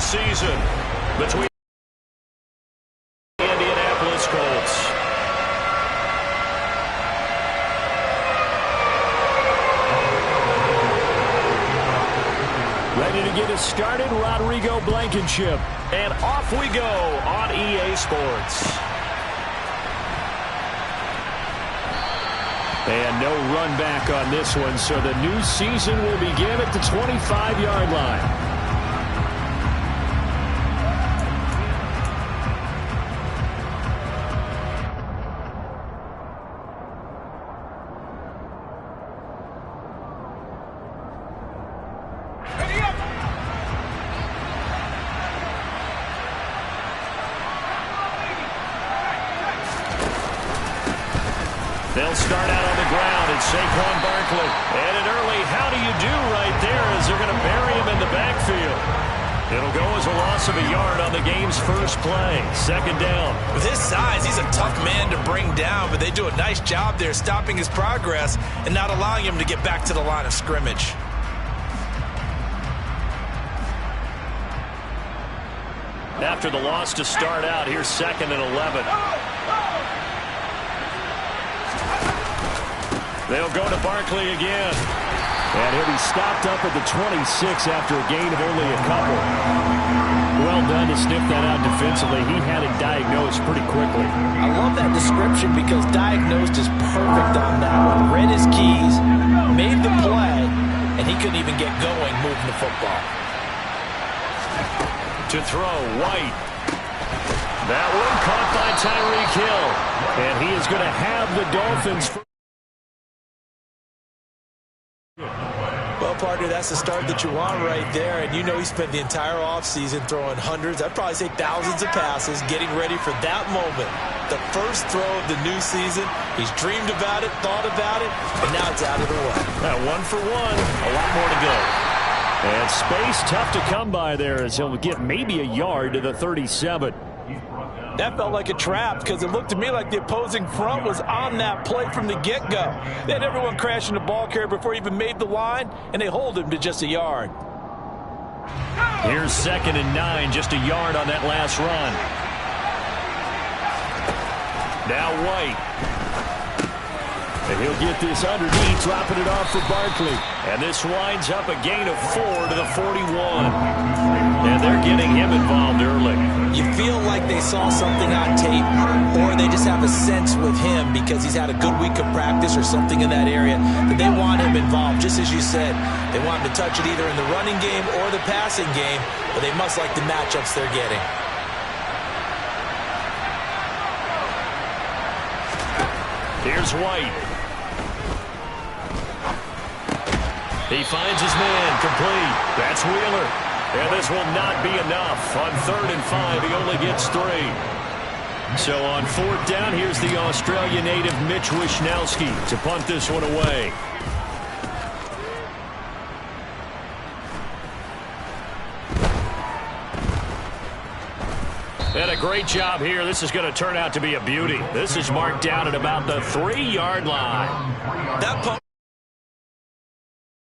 season between the Indianapolis Colts. Ready to get us started, Rodrigo Blankenship. And off we go on EA Sports. And no run back on this one, so the new season will begin at the 25-yard line. They'll start out on the ground. It's Saquon Barkley. And an early how do you do right there as they're going to bury him in the backfield. It'll go as a loss of a yard on the game's first play. Second down. With his size, he's a tough man to bring down, but they do a nice job there stopping his progress and not allowing him to get back to the line of scrimmage. After the loss to start out, here's 2nd and 11. They'll go to Barkley again. And he'll be stopped up at the 26 after a gain of only a couple. Well done to sniff that out defensively. He had it diagnosed pretty quickly. I love that description because diagnosed is perfect on that one. Read his keys, made the play, and he couldn't even get going moving the football. To throw, White. That one caught by Tyreek Hill. And he is going to have the Dolphins. Well, partner, that's the start that you want right there. And you know he spent the entire offseason throwing hundreds, I'd probably say thousands of passes, getting ready for that moment. The first throw of the new season. He's dreamed about it, thought about it, and now it's out of the way. 1 for 1. A lot more to go. And space tough to come by there as he'll get maybe a yard to the 37. That felt like a trap because it looked to me like the opposing front was on that play from the get-go. They had everyone crashing the ball carrier before he even made the line, and they hold him to just a yard. Here's 2nd and 9, just a yard on that last run. Now White. And he'll get this underneath, dropping it off for Barkley. And this winds up a gain of 4 to the 41. And they're getting him involved early. You feel like they saw something on tape, or they just have a sense with him because he's had a good week of practice or something in that area that they want him involved. Just as you said, they want him to touch it either in the running game or the passing game, but they must like the matchups they're getting. Here's White. He finds his man, complete. That's Wheeler. And this will not be enough. On 3rd and 5, he only gets 3. So on 4th down, here's the Australia native Mitch Wishnowsky to punt this one away. And a great job here. This is going to turn out to be a beauty. This is marked down at about the 3-yard line. That punt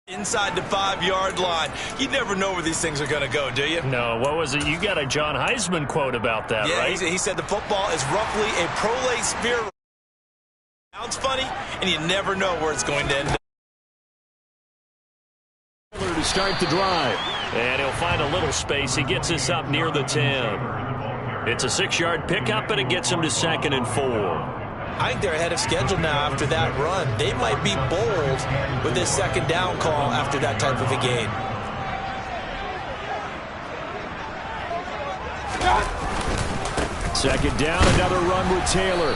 inside the 5-yard line. You never know where these things are going to go, do you? No. What was it? You got a John Heisman quote about that, right? He said the football is roughly a prolate spear. Sounds funny, and you never know where it's going to end up. To start the drive. And he'll find a little space. He gets this up near the 10. It's a 6-yard pickup, and it gets him to 2nd and 4. I think they're ahead of schedule now after that run. They might be bold with this 2nd down call after that type of a gain. Second down, another run with Taylor.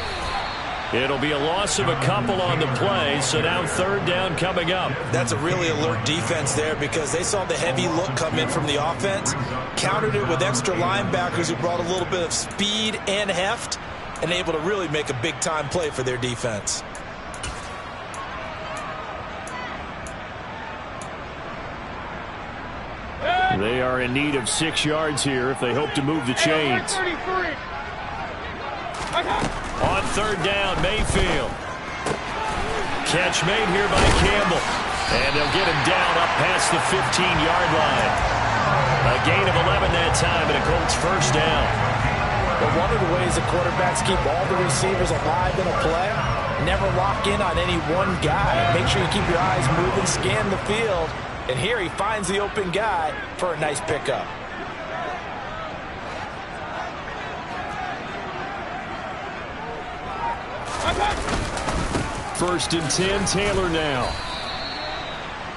It'll be a loss of a couple on the play, so now 3rd down coming up. That's a really alert defense there because they saw the heavy look come in from the offense, countered it with extra linebackers who brought a little bit of speed and heft, and able to really make a big-time play for their defense. They are in need of 6 yards here if they hope to move the chains. On 3rd down, Mayfield. Catch made here by Campbell. And they'll get him down up past the 15-yard line. A gain of 11 that time, and a Colts first down. But one of the ways the quarterbacks keep all the receivers alive in a play, never lock in on any one guy. Make sure you keep your eyes moving, scan the field. And here he finds the open guy for a nice pickup. First and 10, Taylor now.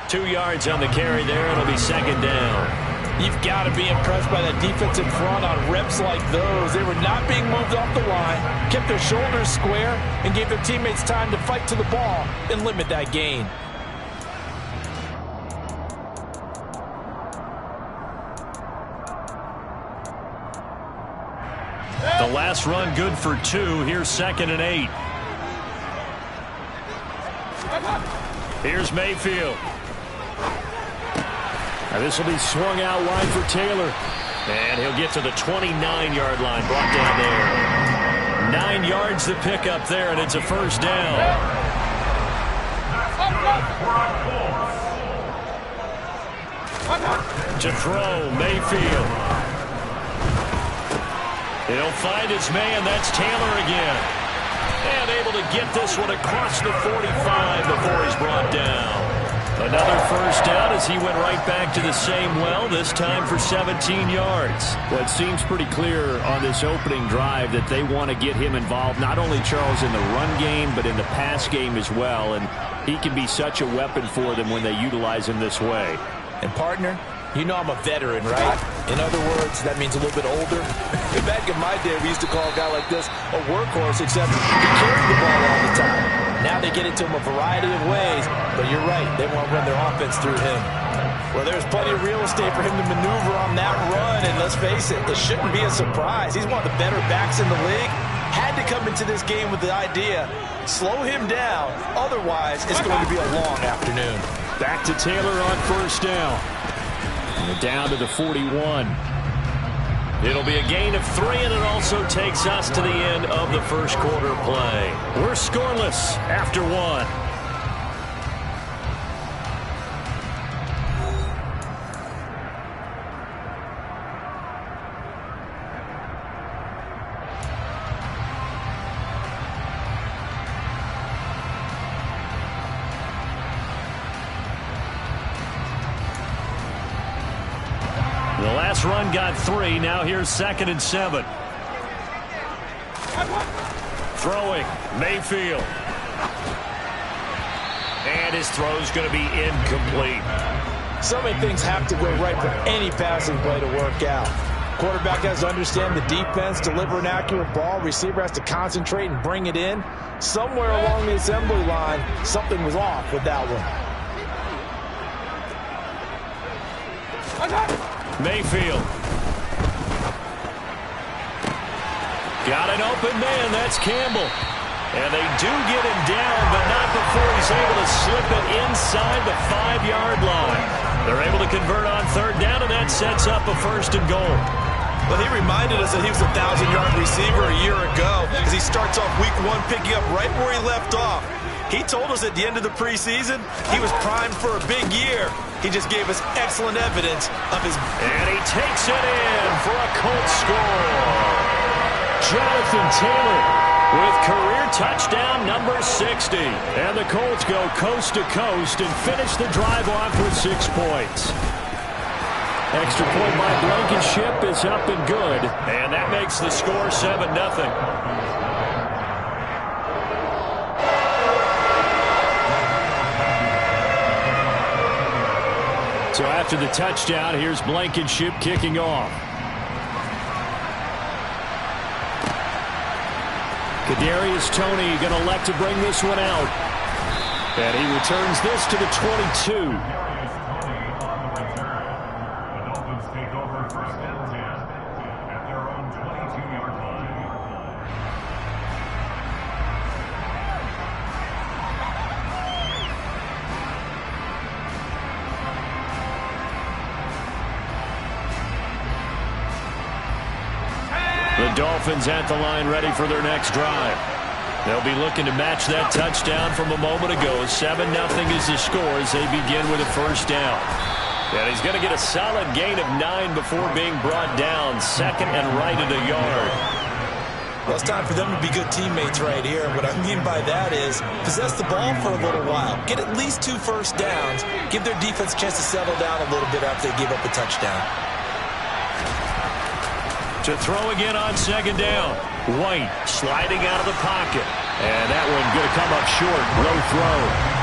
2 yards on the carry there. It'll be second down. You've got to be impressed by that defensive front on reps like those. They were not being moved off the line, kept their shoulders square, and gave their teammates time to fight to the ball and limit that gain. The last run good for 2. Here's second and 8. Here's Mayfield. Now this will be swung out wide for Taylor. And he'll get to the 29-yard line, brought down there. 9 yards to pick up there, and it's a first down. To throw, Mayfield. He'll find his man. That's Taylor again. And able to get this one across the 45 before he's brought down. Another first down as he went right back to the same well, this time for 17 yards. Well, it seems pretty clear on this opening drive that they want to get him involved, not only, Charles, in the run game, but in the pass game as well. And he can be such a weapon for them when they utilize him this way. And, partner, you know I'm a veteran, right? In other words, that means a little bit older. Back in my day, we used to call a guy like this a workhorse, except he carried the ball all the time. Now they get it to him a variety of ways, but you're right, they want to run their offense through him. Well, there's plenty of real estate for him to maneuver on that run, and let's face it, it shouldn't be a surprise. He's one of the better backs in the league. Had to come into this game with the idea, slow him down, otherwise it's going to be a long afternoon. Back to Taylor on first down. And down to the 41. It'll be a gain of 3, and it also takes us to the end of the first quarter play. We're scoreless after 1. The last run got 3. Now here's second and 7. Throwing, Mayfield. And his throw's going to be incomplete. So many things have to go right for any passing play to work out. Quarterback has to understand the defense, deliver an accurate ball. Receiver has to concentrate and bring it in. Somewhere along the assembly line, something was off with that one. Mayfield. Got an open man. That's Campbell. And they do get him down, but not before he's able to slip it inside the 5-yard line. They're able to convert on third down, and that sets up a first and goal. Well, he reminded us that he was a 1,000-yard receiver a year ago as he starts off week 1 picking up right where he left off. He told us at the end of the preseason he was primed for a big year. He just gave us excellent evidence of his... And he takes it in for a Colts score. Jonathan Taylor with career touchdown number 60. And the Colts go coast to coast and finish the drive off with 6 points. Extra point by Blankenship is up and good. And that makes the score 7-0. So after the touchdown, here's Blankenship kicking off. Kadarius Toney going to elect to bring this one out. And he returns this to the 22. The Dolphins take over first and 10 at their own 22-yard line. The Dolphins at the line ready for their next drive. They'll be looking to match that touchdown from a moment ago. 7-0 is the score as they begin with a first down. And he's going to get a solid gain of 9 before being brought down. Second and right at a yard. Well, it's time for them to be good teammates right here. What I mean by that is possess the ball for a little while. Get at least 2 first downs. Give their defense a chance to settle down a little bit after they give up a touchdown. To throw again on second down. White sliding out of the pocket. And that one going to come up short. Low throw.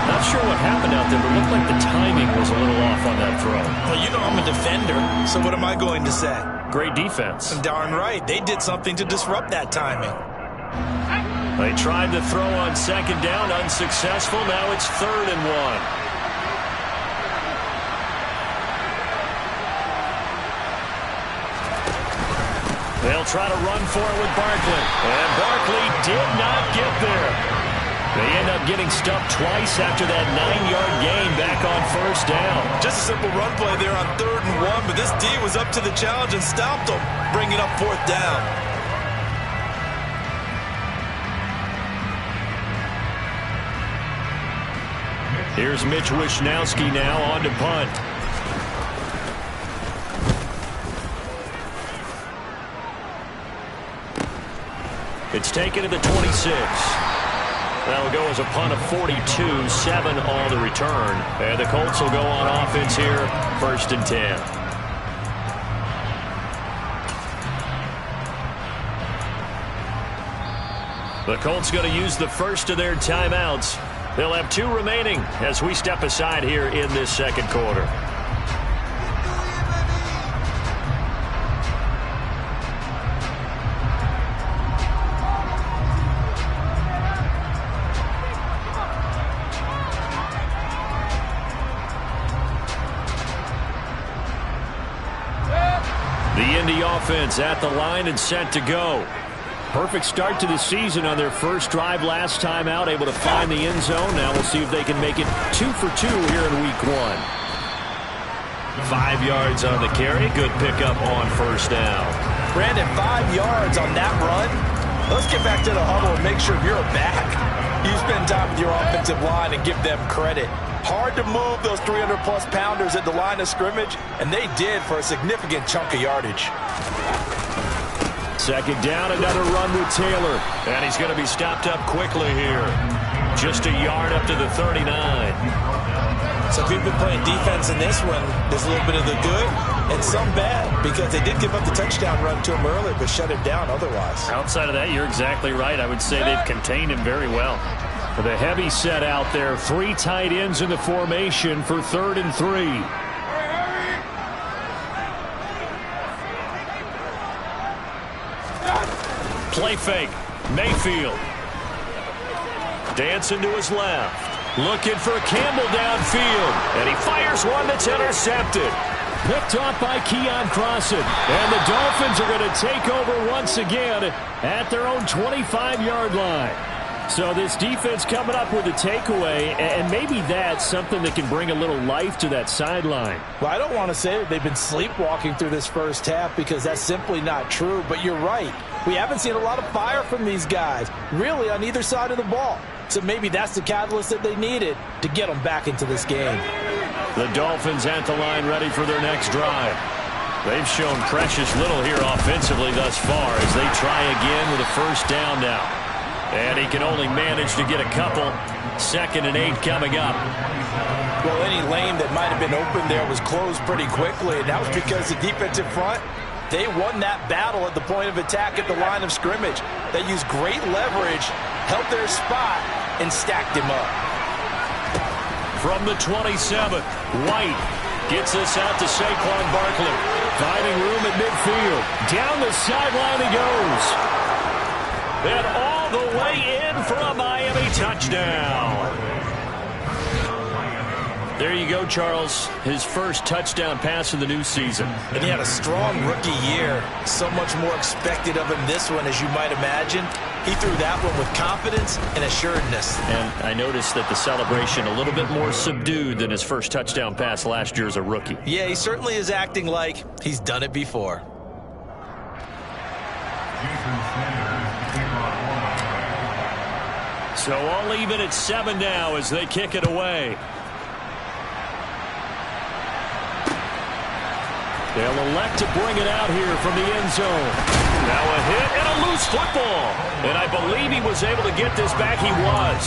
Not sure what happened out there, but it looked like the timing was a little off on that throw. Well, you know I'm a defender, so what am I going to say? Great defense. Darn right. They did something to disrupt that timing. They tried to throw on second down. Unsuccessful. Now it's 3rd and 1. They'll try to run for it with Barkley. And Barkley did not get there. They end up getting stuffed twice after that 9-yard gain back on first down. Just a simple run play there on 3rd and 1, but this D was up to the challenge and stopped them, bringing up 4th down. Here's Mitch Wishnowski now on to punt. It's taken to the 26. That'll go as a punt of 42, 7 on the return. And the Colts will go on offense here, 1st and 10. The Colts going to use the first of their timeouts. They'll have 2 remaining as we step aside here in this second quarter. Offense at the line and set to go. Perfect start to the season on their first drive last time out, able to find the end zone. Now we'll see if they can make it 2 for 2 here in week 1. 5 yards on the carry. Good pickup on first down. Brandon, 5 yards on that run. Let's get back to the huddle and make sure you're back. You spend time with your offensive line and give them credit. Hard to move those 300-plus pounders at the line of scrimmage, and they did for a significant chunk of yardage. Second down, another run with Taylor. And he's going to be stopped up quickly here. Just a yard up to the 39. So if you've been playing defense in this one, there's a little bit of the good and some bad, because they did give up the touchdown run to him earlier, but shut him down otherwise. Outside of that, you're exactly right. I would say they've contained him very well. The heavy set out there. 3 tight ends in the formation for 3rd and 3. Play fake. Mayfield. Dancing to his left. Looking for Campbell downfield. And he fires one that's intercepted. Picked off by Keon Crossan. And the Dolphins are going to take over once again at their own 25-yard line. So this defense coming up with a takeaway, and maybe that's something that can bring a little life to that sideline. Well, I don't want to say that they've been sleepwalking through this first half, because that's simply not true, but you're right. We haven't seen a lot of fire from these guys, really, on either side of the ball. So maybe that's the catalyst that they needed to get them back into this game. The Dolphins at the line, ready for their next drive. They've shown precious little here offensively thus far as they try again with a first down now. And he can only manage to get a couple. 2nd and 8 coming up. Well, any lane that might have been open there was closed pretty quickly, and that was because the defensive front, they won that battle at the point of attack at the line of scrimmage. They used great leverage, held their spot, and stacked him up. From the 27, White gets this out to Saquon Barkley. Finding room at midfield. Down the sideline he goes. And all the way in for a Miami touchdown. There you go, Charles. His first touchdown pass of the new season. And he had a strong rookie year. So much more expected of him this one, as you might imagine. He threw that one with confidence and assuredness. And I noticed that the celebration a little bit more subdued than his first touchdown pass last year as a rookie. Yeah, he certainly is acting like he's done it before. So all even at 7 now as they kick it away. They'll elect to bring it out here from the end zone. Now a hit and a loose football. And I believe he was able to get this back. He was.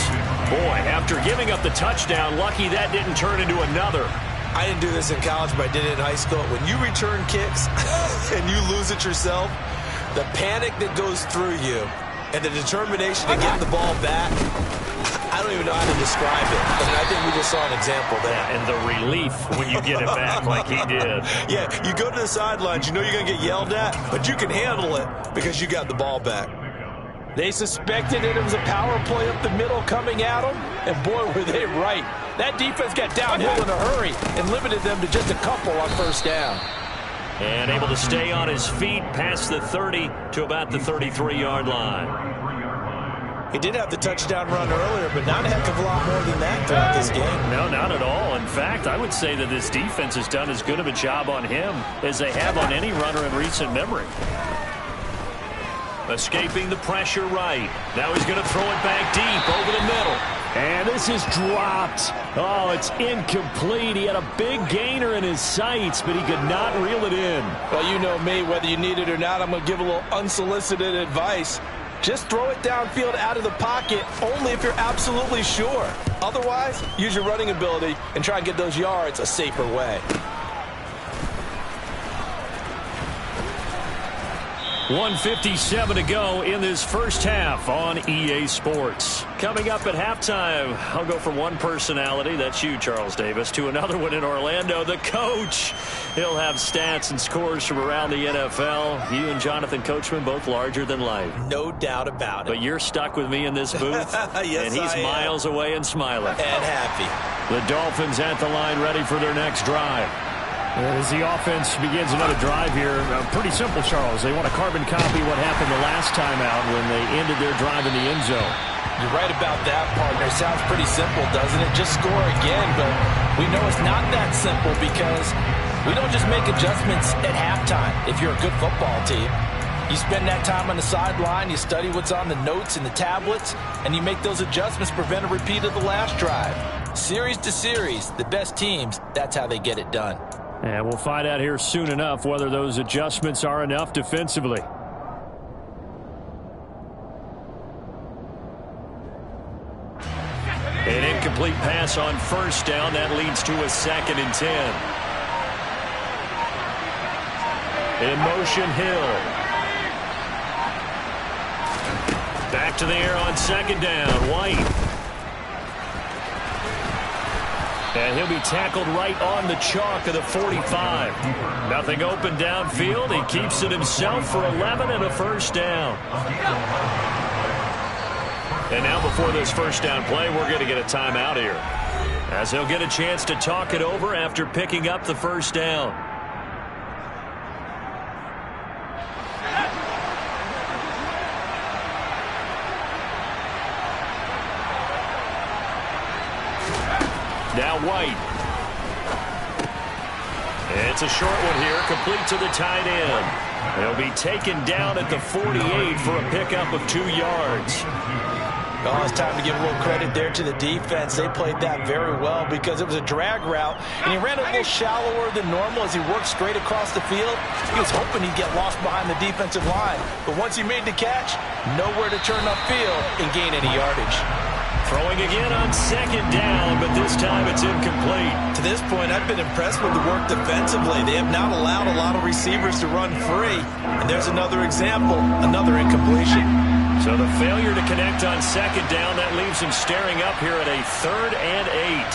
Boy, after giving up the touchdown, lucky that didn't turn into another. I didn't do this in college, but I did it in high school. When you return kicks and you lose it yourself, the panic that goes through you and the determination to get the ball back, I don't even know how to describe it. And I think we just saw an example there. Yeah, and the relief when you get it back like he did. Yeah, you go to the sidelines, you know you're going to get yelled at, but you can handle it because you got the ball back. They suspected it was a power play up the middle coming at them, and boy, were they right. That defense got downhill in a hurry and limited them to just a couple on first down. And able to stay on his feet past the 30 to about the 33-yard line. He did have the touchdown run earlier, but not a heck of a lot more than that throughout this game. No, not at all. In fact, I would say that this defense has done as good of a job on him as they have on any runner in recent memory. Escaping the pressure right. Now he's going to throw it back deep over the middle. And this is dropped. Oh, it's incomplete. He had a big gainer in his sights, but he could not reel it in. Well, you know me, whether you need it or not, I'm going to give a little unsolicited advice. Just throw it downfield out of the pocket only if you're absolutely sure. Otherwise, use your running ability and try and get those yards a safer way. 1:57 to go in this first half on EA Sports. Coming up at halftime, I'll go from one personality, that's you, Charles Davis, to another one in Orlando, the coach. He'll have stats and scores from around the NFL. You and Jonathan Coachman both larger than life. No doubt about it. But you're stuck with me in this booth, yes, and he's miles away and smiling. And happy. The Dolphins at the line ready for their next drive. As the offense begins another drive here, pretty simple, Charles. They want to carbon copy what happened the last time out when they ended their drive in the end zone. You're right about that, partner. Sounds pretty simple, doesn't it? Just score again, but we know it's not that simple because we don't just make adjustments at halftime if you're a good football team. You spend that time on the sideline, you study what's on the notes and the tablets, and you make those adjustments to prevent a repeat of the last drive. Series to series, the best teams, that's how they get it done. And we'll find out here soon enough whether those adjustments are enough defensively. An incomplete pass on first down. That leads to a 2nd and 10. In motion, Hill. Back to the air on 2nd down. White. And he'll be tackled right on the chalk of the 45. Nothing open downfield. He keeps it himself for 11 and a first down. And now before this first down play, we're going to get a timeout here, as he'll get a chance to talk it over after picking up the first down. Now White. It's a short one here, complete to the tight end. He'll be taken down at the 48 for a pickup of 2 yards. Oh, it's time to give a little credit there to the defense. They played that very well because it was a drag route, and he ran a little shallower than normal as he worked straight across the field. He was hoping he'd get lost behind the defensive line, but once he made the catch, nowhere to turn upfield and gain any yardage. Throwing again on 2nd down, but this time it's incomplete. To this point, I've been impressed with the work defensively. They have not allowed a lot of receivers to run free. And there's another example, another incompletion. So the failure to connect on 2nd down, that leaves him staring up here at a 3rd and 8.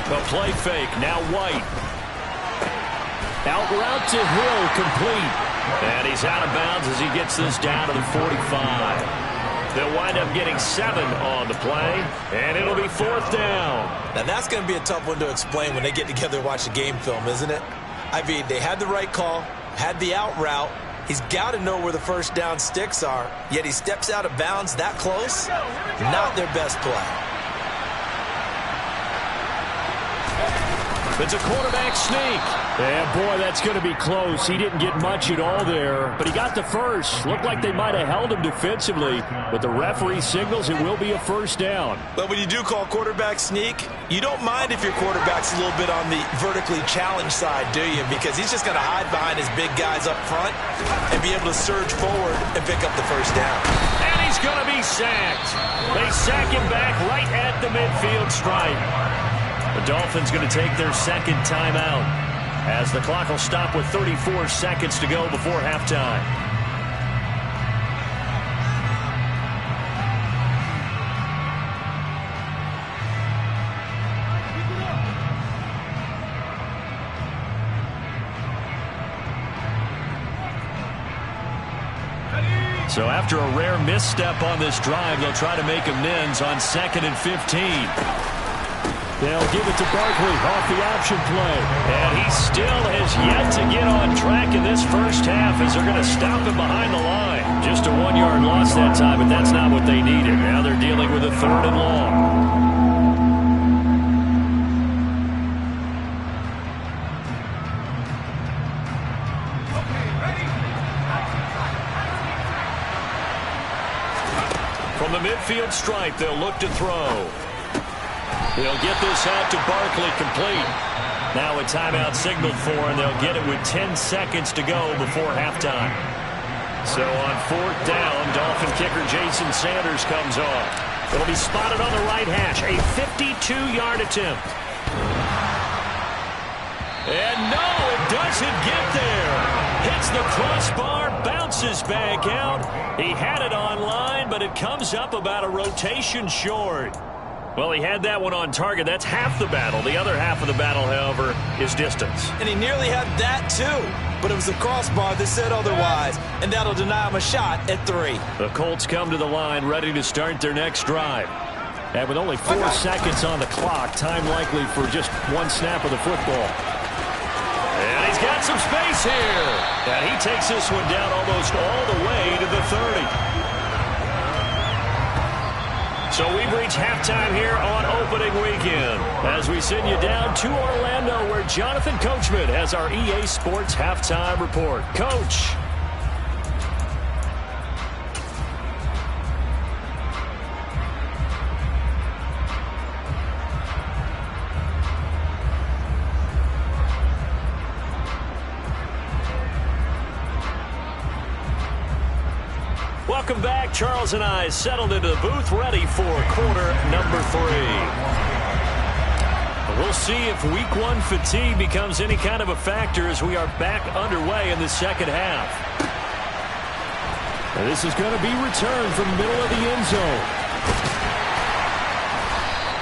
The play fake, now White. Out route to Hill, complete. And he's out of bounds as he gets this down to the 45. They'll wind up getting 7 on the play, and it'll be 4th down. Now that's going to be a tough one to explain when they get together and watch the game film, isn't it? I mean, they had the right call, had the out route. He's got to know where the first down sticks are, yet he steps out of bounds that close. Not their best play. It's a quarterback sneak. Yeah, boy, that's going to be close. He didn't get much at all there, but he got the first. Looked like they might have held him defensively, but the referee signals it will be a first down. But when you do call quarterback sneak, you don't mind if your quarterback's a little bit on the vertically challenged side, do you? Because he's just going to hide behind his big guys up front and be able to surge forward and pick up the first down. And he's going to be sacked. They sack him back right at the midfield stripe. The Dolphins going to take their second timeout as the clock will stop with 34 seconds to go before halftime. So after a rare misstep on this drive, they'll try to make amends on 2nd and 15. They'll give it to Barkley off the option play. And he still has yet to get on track in this first half as they're going to stop him behind the line. Just a 1-yard loss that time, but that's not what they needed. Now they're dealing with a 3rd and long. From the midfield stripe, they'll look to throw. They'll get this out to Barkley, complete. Now a timeout signaled for, and they'll get it with 10 seconds to go before halftime. So on 4th down, Dolphin kicker Jason Sanders comes on. It'll be spotted on the right hash, a 52-yard attempt. And no, it doesn't get there. Hits the crossbar, bounces back out. He had it on line, but it comes up about a rotation short. Well, he had that one on target. That's half the battle. The other half of the battle, however, is distance. And he nearly had that, too. But it was the crossbar that said otherwise, and that'll deny him a shot at 3. The Colts come to the line, ready to start their next drive. And with only 4 seconds on the clock, time likely for just 1 snap of the football. And he's got some space here. And he takes this one down almost all the way to the 30. So we've reached halftime here on opening weekend as we send you down to Orlando where Jonathan Coachman has our EA Sports halftime report. Coach. Welcome back. Charles and I settled into the booth ready for quarter number 3. We'll see if week 1 fatigue becomes any kind of a factor as we are back underway in the second half. And this is going to be returned from the middle of the end zone.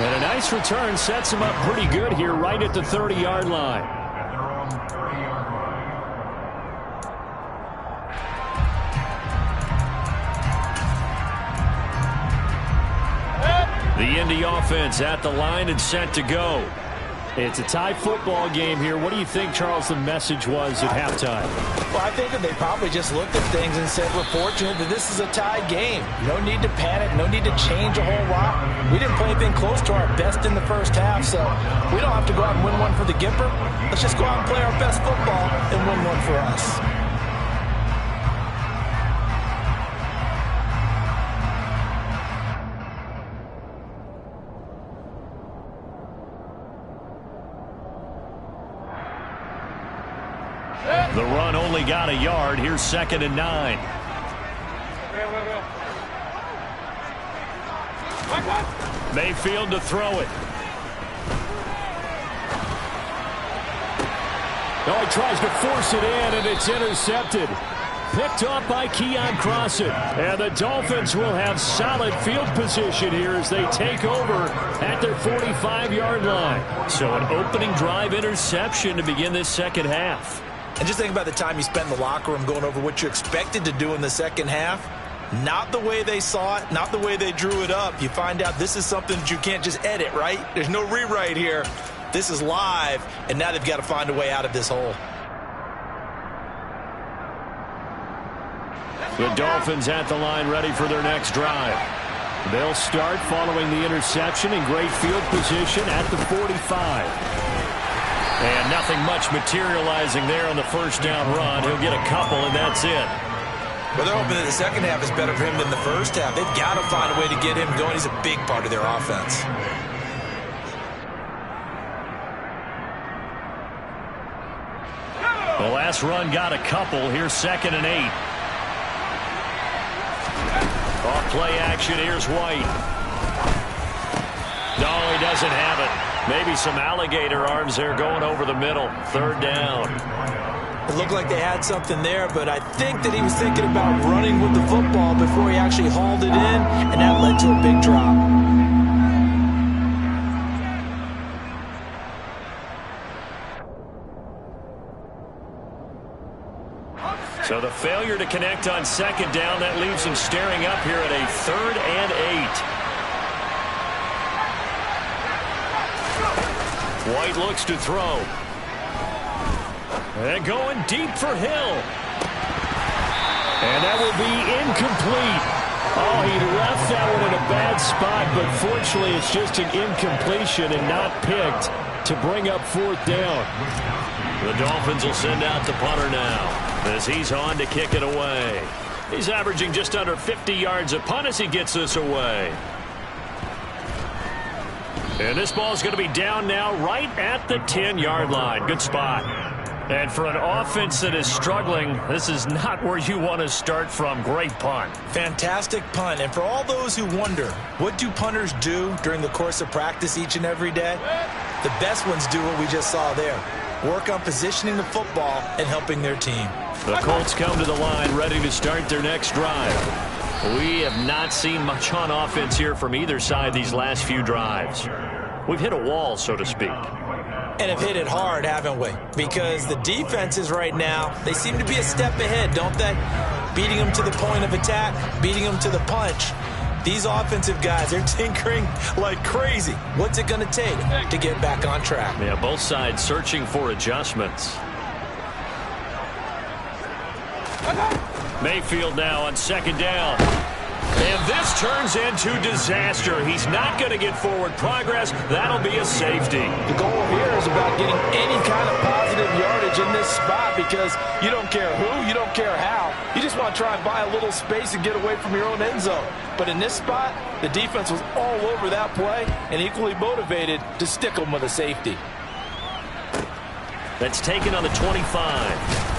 And a nice return sets him up pretty good here right at the 30-yard line. The Indy offense at the line and set to go. It's a tie football game here. What do you think, Charles, the message was at halftime? Well, I think that they probably just looked at things and said, we're fortunate that this is a tied game. No need to panic. No need to change a whole lot. We didn't play anything close to our best in the first half, so we don't have to go out and win one for the Gipper. Let's just go out and play our best football and win one for us. The run only got a yard. Here's 2nd and 9. Mayfield to throw it. Oh, he tries to force it in, and it's intercepted. Picked off by Keon Crossett. And the Dolphins will have solid field position here as they take over at their 45-yard line. So an opening drive interception to begin this second half. And just think about the time you spent in the locker room going over what you expected to do in the second half. Not the way they saw it, not the way they drew it up. You find out this is something that you can't just edit, right? There's no rewrite here. This is live, and now they've got to find a way out of this hole. The Dolphins at the line ready for their next drive. They'll start following the interception in great field position at the 45. And nothing much materializing there on the first down run. He'll get a couple, and that's it. Well, they're hoping that the second half is better for him than the first half. They've got to find a way to get him going. He's a big part of their offense. The last run got a couple. Here's 2nd and 8. Off play action. Here's White. No, he doesn't have it. Maybe some alligator arms there going over the middle. 3rd down. It looked like they had something there, but I think that he was thinking about running with the football before he actually hauled it in, and that led to a big drop. So the failure to connect on 2nd down, that leaves him staring up here at a 3rd and 8. White looks to throw. And going deep for Hill. And that will be incomplete. Oh, he left that one in a bad spot, but fortunately it's just an incompletion and not picked to bring up 4th down. The Dolphins will send out the punter now as he's on to kick it away. He's averaging just under 50 yards a punt as he gets this away. And this ball's going to be down now right at the 10-yard line. Good spot. And for an offense that is struggling, this is not where you want to start from. Great punt. Fantastic punt. And for all those who wonder, what do punters do during the course of practice each and every day? The best ones do what we just saw there. Work on positioning the football and helping their team. The Colts come to the line ready to start their next drive. We have not seen much on offense here from either side these last few drives. We've hit a wall, so to speak. And have hit it hard, haven't we? Because the defenses right now, they seem to be a step ahead, don't they? Beating them to the point of attack, beating them to the punch. These offensive guys, they're tinkering like crazy. What's it going to take to get back on track? Yeah, both sides searching for adjustments. Mayfield now on 2nd down. And this turns into disaster. He's not going to get forward progress. That'll be a safety. The goal here is about getting any kind of positive yardage in this spot because you don't care who, you don't care how. You just want to try and buy a little space and get away from your own end zone. But in this spot, the defense was all over that play and equally motivated to stick them with a safety. That's taken on the 25.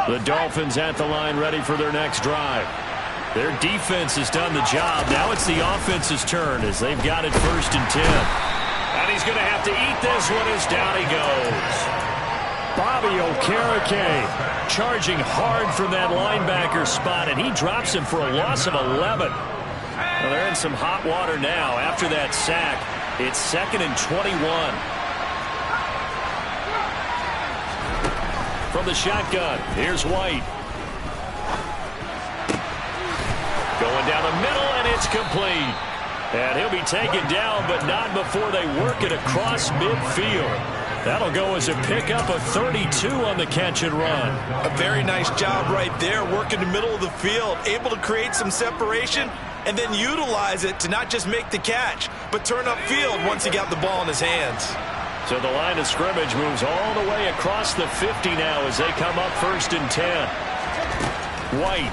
The Dolphins at the line ready for their next drive. Their defense has done the job. Now it's the offense's turn as they've got it 1st and 10. And he's going to have to eat this one as down he goes. Bobby Okereke charging hard from that linebacker spot, and he drops him for a loss of 11. Well, they're in some hot water now after that sack. It's 2nd and 21. From the shotgun, here's White. Going down the middle, and it's complete. And he'll be taken down, but not before they work it across midfield. That'll go as a pickup of 32 on the catch and run. A very nice job right there, working the middle of the field, able to create some separation, and then utilize it to not just make the catch, but turn upfield once he got the ball in his hands. So the line of scrimmage moves all the way across the 50 now as they come up 1st and 10. White.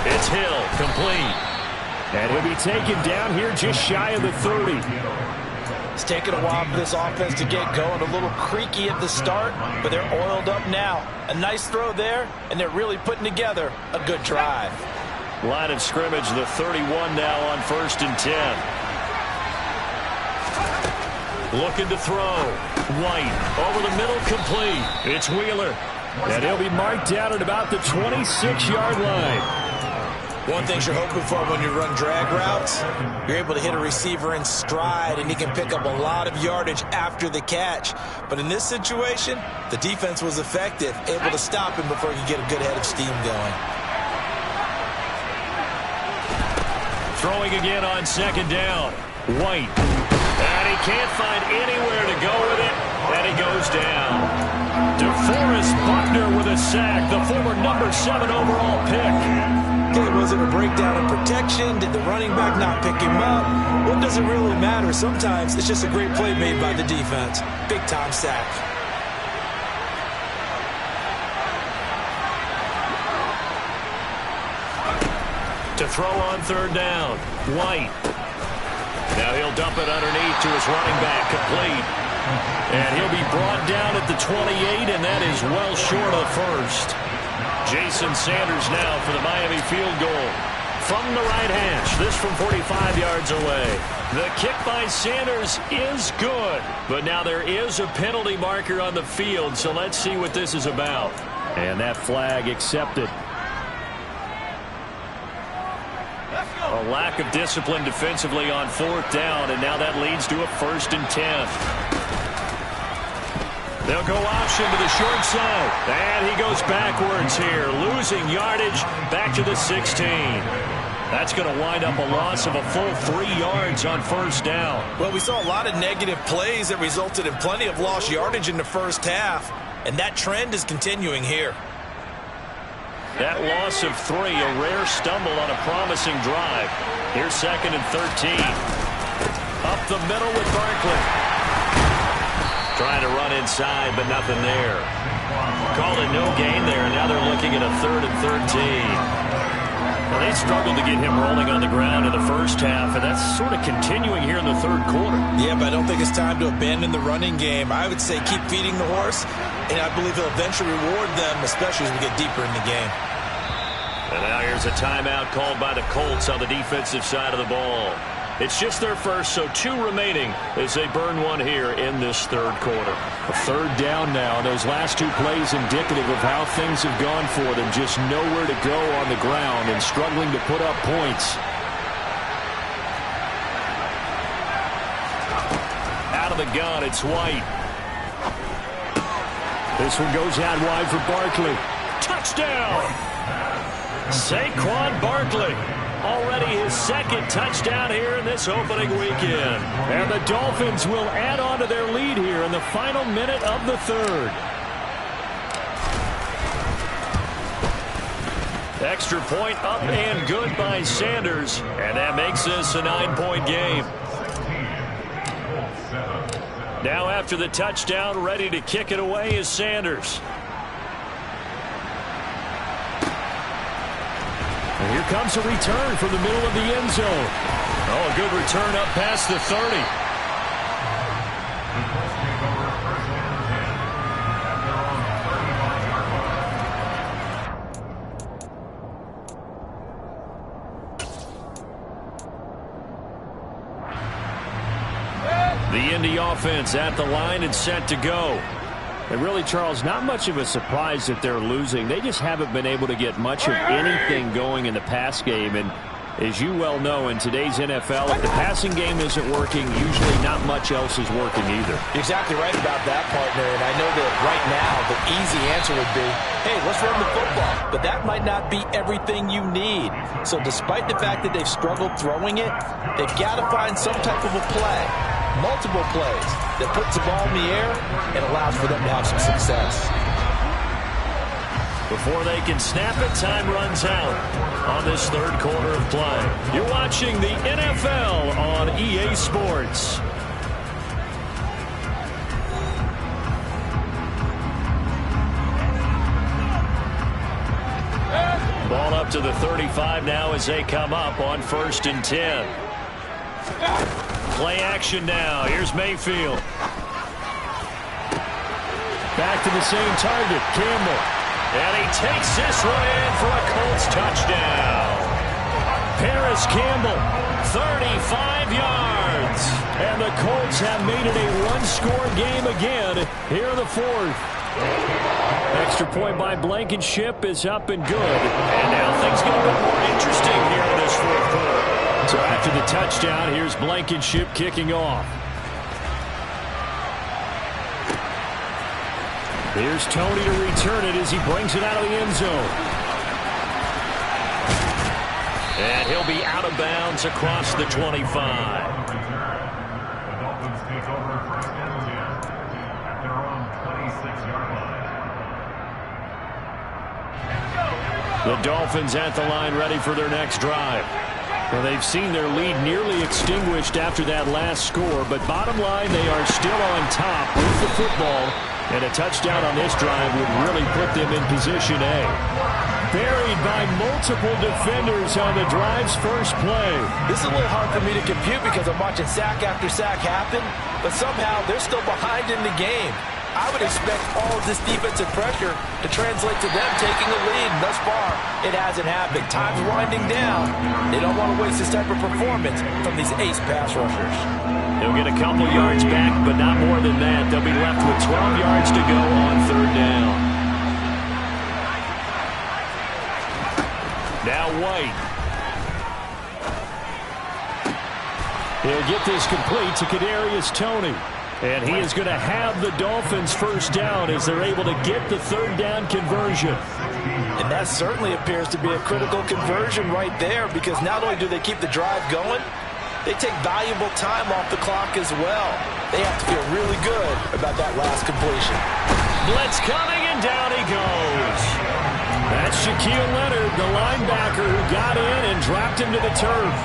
It's Hill, complete. And he'll be taken down here just shy of the 30. It's taken a while for this offense to get going. A little creaky at the start, but they're oiled up now. A nice throw there, and they're really putting together a good drive. Line of scrimmage, the 31 now on 1st and 10. Looking to throw. White over the middle, complete. It's Wheeler. And he'll be marked down at about the 26-yard line. One thing you're hoping for when you run drag routes, you're able to hit a receiver in stride, and he can pick up a lot of yardage after the catch. But in this situation, the defense was effective, able to stop him before he could get a good head of steam going. Throwing again on 2nd down. White. And he can't find anywhere to go with it. And he goes down. DeForest Buckner with a sack, the former number 7 overall pick. Okay, was it a breakdown in protection? Did the running back not pick him up? What does it really matter? Sometimes it's just a great play made by the defense. Big-time sack. To throw on third down, White. Now he'll dump it underneath to his running back, complete. And he'll be brought down at the 28, and that is well short of the first. Jason Sanders now for the Miami field goal. From the right hash, this from 45 yards away. The kick by Sanders is good, but now there is a penalty marker on the field, so let's see what this is about. And that flag accepted. A lack of discipline defensively on fourth down, and now that leads to a 1st and 10. They'll go option to the short side. And he goes backwards here, losing yardage back to the 16. That's going to wind up a loss of a full 3 yards on first down. Well, we saw a lot of negative plays that resulted in plenty of lost yardage in the first half, and that trend is continuing here. That loss of 3, a rare stumble on a promising drive. Here's 2nd and 13. Up the middle with Barkley. Trying to run inside, but nothing there. Called it no gain there, and now they're looking at a 3rd and 13. Well, they struggled to get him rolling on the ground in the first half, and that's sort of continuing here in the third quarter. Yeah, but I don't think it's time to abandon the running game. I would say keep feeding the horse, and I believe he'll eventually reward them, especially as we get deeper in the game. And now here's a timeout called by the Colts on the defensive side of the ball. It's just their first, so 2 remaining as they burn one here in this third quarter. A 3rd down now. Those last 2 plays indicative of how things have gone for them. Just nowhere to go on the ground and struggling to put up points. Out of the gun, it's White. This one goes out wide for Barkley. Touchdown! Saquon Barkley. Already his 2nd touchdown here in this opening weekend. And the Dolphins will add on to their lead here in the final minute of the 3rd. Extra point up and good by Sanders. And that makes this a 9-point game. Now after the touchdown, ready to kick it away is Sanders. And here comes a return from the middle of the end zone. Oh, a good return up past the 30. The Indy offense at the line and set to go. And really, Charles, not much of a surprise that they're losing. They just haven't been able to get much of anything going in the pass game. And as you well know, in today's NFL, if the passing game isn't working, usually not much else is working either. You're exactly right about that, partner. And I know that right now the easy answer would be, hey, let's run the football. But that might not be everything you need. So despite the fact that they've struggled throwing it, they've got to find some type of a play. Multiple plays that puts the ball in the air and allows for them to have some success. Before they can snap it, time runs out on this third quarter of play. You're watching the NFL on EA Sports. Ball up to the 35 now as they come up on 1st and 10. Play action now. Here's Mayfield. Back to the same target, Campbell. And he takes this one in for a Colts touchdown. Paris Campbell, 35 yards. And the Colts have made it a one-score game again here in the 4th. Extra point by Blankenship is up and good. And now things get a bit more interesting here in this 4th quarter. So after the touchdown, here's Blankenship kicking off. Here's Tony to return it as he brings it out of the end zone. And he'll be out of bounds across the 25. The Dolphins take over first and 10 at their own 26-yard line. The Dolphins at the line ready for their next drive. Well, they've seen their lead nearly extinguished after that last score, but bottom line, they are still on top with the football, and a touchdown on this drive would really put them in position A. Buried by multiple defenders on the drive's first play. This is a little hard for me to compute because I'm watching sack after sack happen, but somehow they're still behind in the game. I would expect all of this defensive pressure to translate to them taking the lead. Thus far, it hasn't happened. Time's winding down. They don't want to waste this type of performance from these ace pass rushers. They'll get a couple yards back, but not more than that. They'll be left with 12 yards to go on third down. Now White. He'll get this complete to Kadarius Toney. And he is going to have the Dolphins first down as they're able to get the third down conversion. And that certainly appears to be a critical conversion right there, because not only do they keep the drive going, they take valuable time off the clock as well. They have to feel really good about that last completion. Blitz coming, and down he goes. That's Shaquille Leonard, the linebacker, who got in and dropped him to the turf.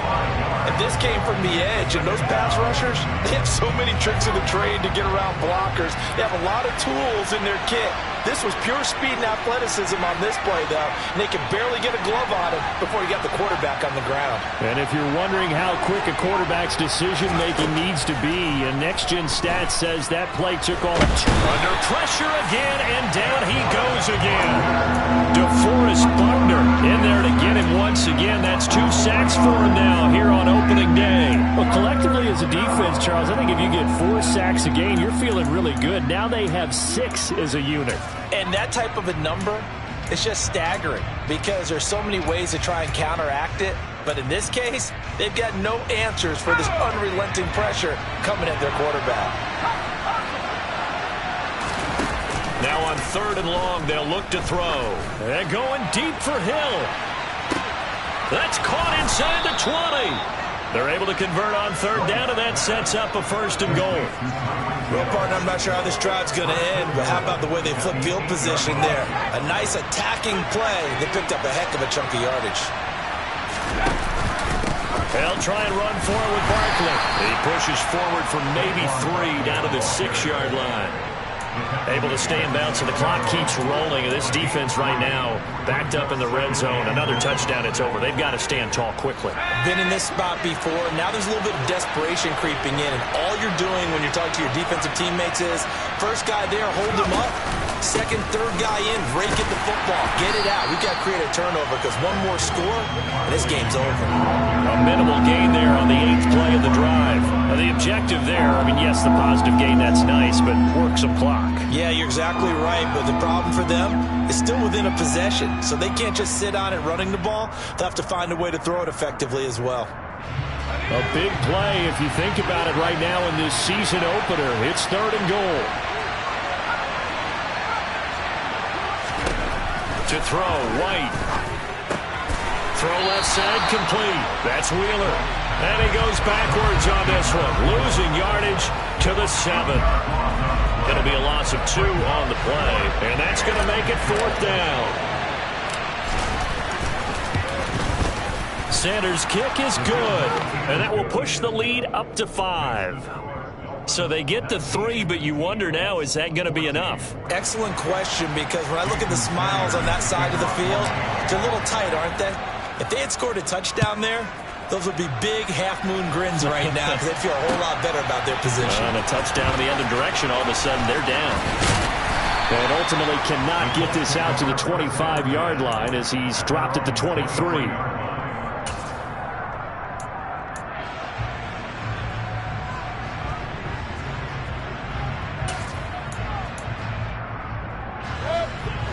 And this came from the edge, and those pass rushers, they have so many tricks in the trade to get around blockers. They have a lot of tools in their kit. This was pure speed and athleticism on this play, though, and they could barely get a glove on him before he got the quarterback on the ground. And if you're wondering how quick a quarterback's decision-making needs to be, and Next Gen Stats says that play took all under pressure again, and down he goes again. DeForest Buckner in there to get him once again. That's 2 sacks for him now here on opening day. Well, collectively as a defense, Charles, I think if you get 4 sacks a game, you're feeling really good. Now they have 6 as a unit. And that type of a number is just staggering because there's so many ways to try and counteract it. But in this case, they've got no answers for this unrelenting pressure coming at their quarterback. Now on third and long, they'll look to throw. They're going deep for Hill. That's caught inside the 20. They're able to convert on third down, and that sets up a first and goal. Well, partner, I'm not sure how this drive's going to end, but how about the way they flip field position there? A nice attacking play. They picked up a heck of a chunk of yardage. They'll try and run forward with Barkley. He pushes forward for maybe 3 down to the 6-yard line. Able to stay in bounds, so the clock keeps rolling. And this defense right now backed up in the red zone. Another touchdown, it's over. They've got to stand tall quickly. Been in this spot before. Now there's a little bit of desperation creeping in. And all you're doing when you're talking to your defensive teammates is, first guy there, hold him up. Second, third guy in, rake at the football. Get it out. We've got to create a turnover because one more score, and this game's over. A minimal gain there on the 8th play of the drive. Now the objective there, I mean, yes, the positive gain, that's nice, but work some clock. Yeah, you're exactly right, but the problem for them is still within a possession, so they can't just sit on it running the ball. They'll have to find a way to throw it effectively as well. A big play if you think about it right now in this season opener. It's third and goal. To throw, White. Throw left side, complete. That's Wheeler. And he goes backwards on this one, losing yardage to the 7. It'll be a loss of 2 on the play, and that's going to make it 4th down. Sanders' kick is good, and that will push the lead up to 5. So they get the 3, but you wonder now, is that going to be enough? Excellent question, because when I look at the smiles on that side of the field, they're a little tight, aren't they? If they had scored a touchdown there, those would be big half-moon grins right now because they'd feel a whole lot better about their position. And a touchdown in the other direction, all of a sudden they're down. And ultimately cannot get this out to the 25-yard line as he's dropped at the 23.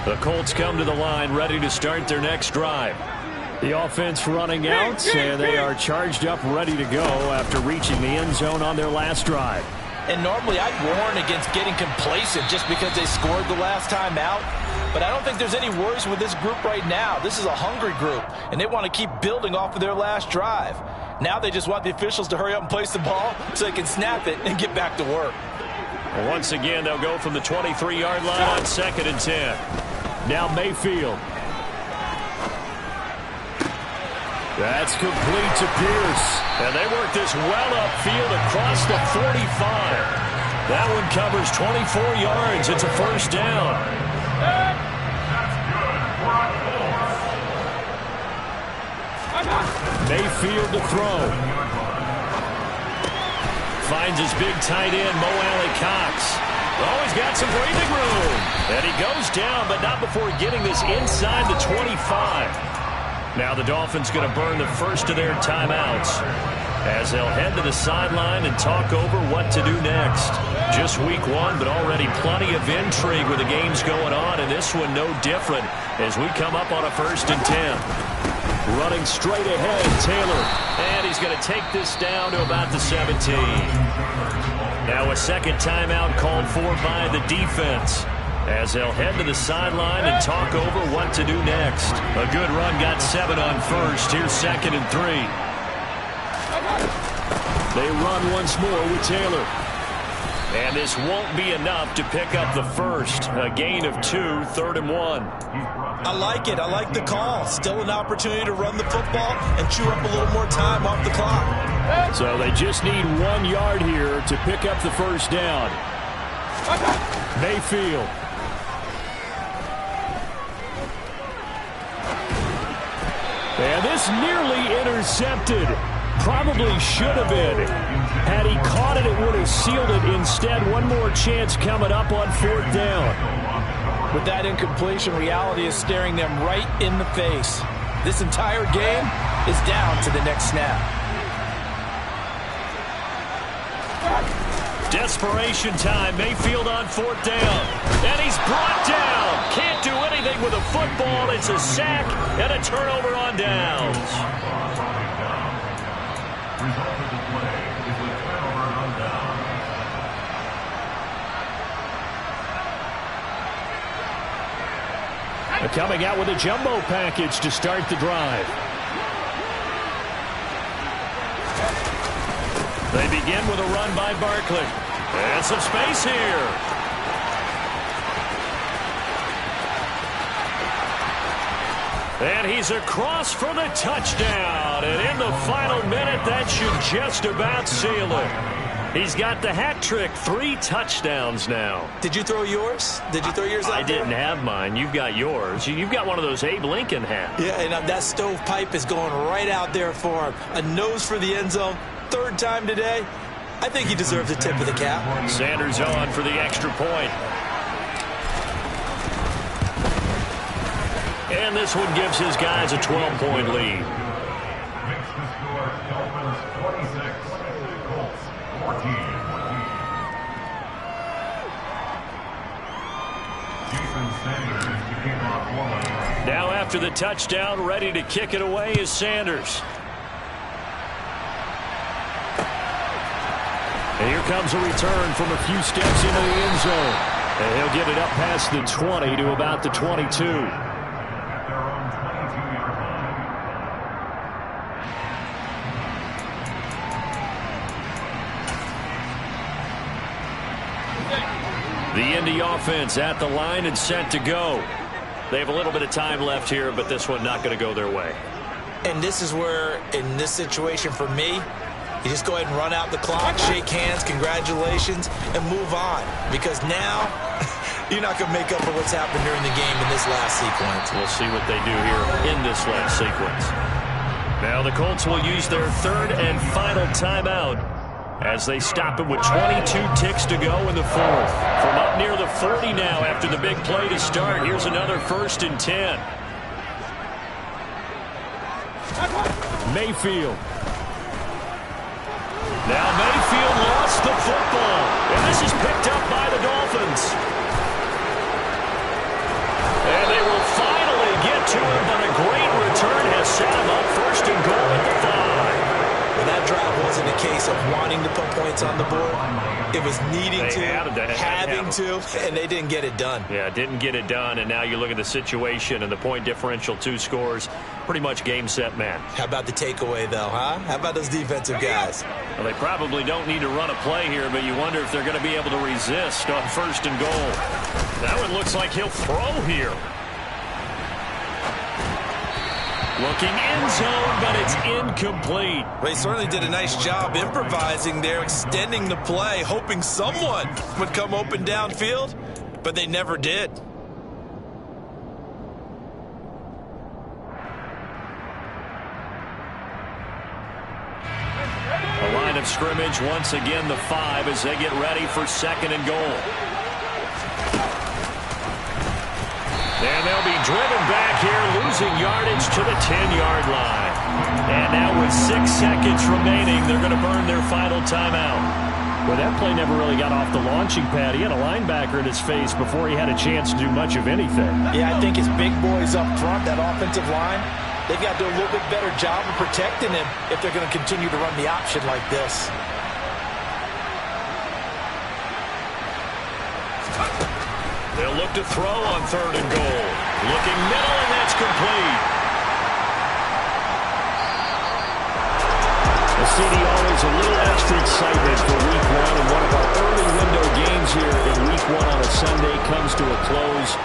The Colts come to the line ready to start their next drive. The offense running out, and they are charged up, ready to go after reaching the end zone on their last drive. And normally I'd warn against getting complacent just because they scored the last time out. But I don't think there's any worries with this group right now. This is a hungry group, and they want to keep building off of their last drive. Now they just want the officials to hurry up and place the ball so they can snap it and get back to work. Once again, they'll go from the 23-yard line on 2nd and 10. Now Mayfield. That's complete to Pierce. And they work this well upfield across the 45. That one covers 24 yards. It's a first down. Mayfield to throw. Finds his big tight end, Mo Alley-Cox. Oh, he's got some breathing room. And he goes down, but not before getting this inside the 25. Now the Dolphins going to burn the first of their timeouts as they'll head to the sideline and talk over what to do next. Just week 1, but already plenty of intrigue with the games going on, and this one no different as we come up on a 1st and 10. Running straight ahead, Taylor. And he's going to take this down to about the 17. Now a second timeout called for by the defense as they'll head to the sideline and talk over what to do next. A good run got 7 on first. Here's 2nd and 3. They run once more with Taylor. And this won't be enough to pick up the first. A gain of 2, 3rd and 1. I like it. I like the call. Still an opportunity to run the football and chew up a little more time off the clock. So they just need 1 yard here to pick up the first down. Mayfield. And this nearly intercepted. Probably should have been. Had he caught it, it would have sealed it. Instead, one more chance coming up on 4th down. With that incompletion, reality is staring them right in the face. This entire game is down to the next snap. Desperation time. Mayfield on 4th down. And he's brought down. Can't do anything with a football. It's a sack and a turnover on downs. Coming out with a jumbo package to start the drive. They begin with a run by Barkley. And some space here. And he's across for the touchdown. And in the final minute, that should just about seal it. He's got the hat trick. 3 touchdowns now. Did you throw yours? Did you throw yours out I didn't have mine. You've got yours. You've got one of those Abe Lincoln hats. Yeah, and that stovepipe is going right out there for him. A nose for the end zone. 3rd time today. I think he deserves a tip of the cap. Sanders on for the extra point. And this one gives his guys a 12-point lead. Makes the score Dolphins 26, Colts 14. Now after the touchdown, ready to kick it away is Sanders. And here comes a return from a few steps into the end zone. And he'll get it up past the 20 to about the 22. At their own 22-yard line. The Indy offense at the line and set to go. They have a little bit of time left here, but this one not going to go their way. And this is where, in this situation for me, you just go ahead and run out the clock, shake hands, congratulations, and move on. Because now, you're not going to make up for what's happened during the game in this last sequence. We'll see what they do here in this last sequence. Now the Colts will use their 3rd and final timeout as they stop it with 22 ticks to go in the 4th. From up near the 40 now after the big play to start, here's another 1st and 10. Mayfield. Now Mayfield lost the football, and this is picked up by the Dolphins. And they will finally get to him, but a great return has set him up 1st and goal at the 5. Well, that that drive wasn't a case of wanting to put points on the board. It was needing to, having to, and they didn't get it done. Yeah, didn't get it done, and now you look at the situation and the point differential, 2 scores, pretty much game, set, match. How about the takeaway, though, huh? How about those defensive guys? Well, they probably don't need to run a play here, but you wonder if they're going to be able to resist on 1st and goal. That one looks like he'll throw here. Looking end zone, but it's incomplete. They certainly did a nice job improvising there, extending the play, hoping someone would come open downfield, but they never did. A line of scrimmage, once again the 5 as they get ready for 2nd and goal. And they'll be driven back here, losing yardage to the 10-yard line. And now with 6 seconds remaining, they're going to burn their final timeout. Well, that play never really got off the launching pad. He had a linebacker in his face before he had a chance to do much of anything. Yeah, I think his big boys up front, that offensive line, they've got to do a little bit better job of protecting him if they're going to continue to run the option like this. They'll look to throw on 3rd and goal. Looking middle, and that's complete. The CD always a little extra excitement for Week 1, and one of our early window games here in Week 1 on a Sunday comes to a close.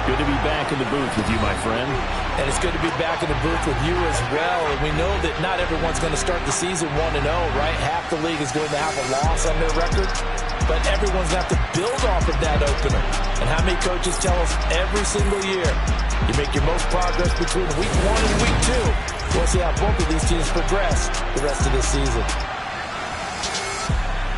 Good to be back in the booth with you, my friend. And it's good to be back in the booth with you as well. And we know that not everyone's going to start the season 1-0, right? Half the league is going to have a loss on their record. But everyone's going to have to build off of that opener. And how many coaches tell us every single year, you make your most progress between Week 1 and Week 2. We'll see how both of these teams progress the rest of this season.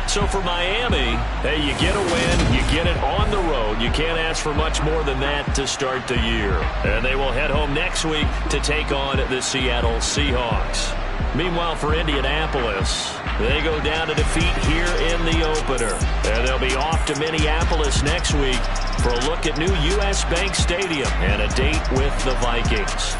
So for Miami, hey, you get a win, you get it on the road. You can't ask for much more than that to start the year. And they will head home next week to take on the Seattle Seahawks. Meanwhile, for Indianapolis, they go down to defeat here in the opener. And they'll be off to Minneapolis next week for a look at new U.S. Bank Stadium and a date with the Vikings.